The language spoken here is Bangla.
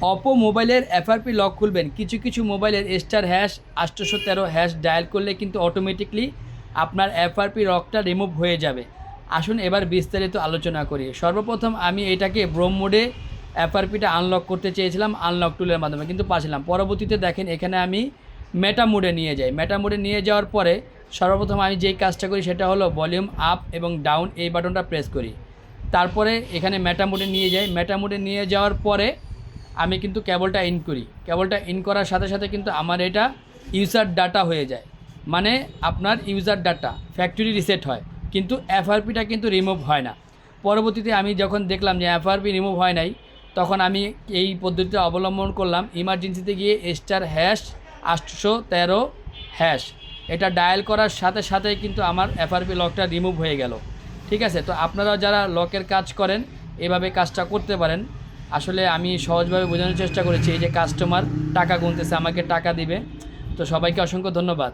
অপো মোবাইলের এফআরপি লক খুলবেন, কিছু কিছু মোবাইলের *813# ডায়াল করলে কিন্তু অটোমেটিকলি আপনার এফআরপি লকটা রিমুভ হয়ে যাবে। আসুন এবার বিস্তারিত আলোচনা করি। সর্বপ্রথম আমি এটাকে ব্রোম মোডে এফআরপিটা আনলক করতে চেয়েছিলাম আনলক টুলের মাধ্যমে, কিন্তু পারছিলাম। পরবর্তীতে দেখেন এখানে আমি মেটা মোডে নিয়ে যাই। মেটা মোডে নিয়ে যাওয়ার পরে সর্বপ্রথম আমি যেই কাজটা করি সেটা হলো ভলিউম আপ এবং ডাউন এই বাটনটা প্রেস করি। তারপরে এখানে মেটা মোডে নিয়ে যাই। মেটা মোডে নিয়ে যাওয়ার পরে আমি কিন্তু কেবলটা ইন করি। কেবলটা ইন করার সাথে সাথে কিন্তু আমার এটা ইউজার ডাটা হয়ে যায়, মানে আপনার ইউজার ডাটা ফ্যাক্টরি রিসেট হয়, কিন্তু এফআরপিটা কিন্তু রিমুভ হয় না। পরবর্তীতে আমি যখন দেখলাম যে এফআরপি রিমুভ হয় নাই, তখন আমি এই পদ্ধতিটা অবলম্বন করলাম। ইমার্জেন্সিতে গিয়ে *813# এটা ডায়াল করার সাথে সাথে কিন্তু আমার এফআরপি লকটা রিমুভ হয়ে গেল। ঠিক আছে, তো আপনারা যারা লকের কাজ করেন এভাবে কাজটা করতে পারেন। আসলে আমি সহজভাবে বোঝানোর চেষ্টা করেছি। এই যে কাস্টমার টাকা গুনতেছে, আমাকে টাকা দিবে। তো সবাইকে অসংখ্য ধন্যবাদ।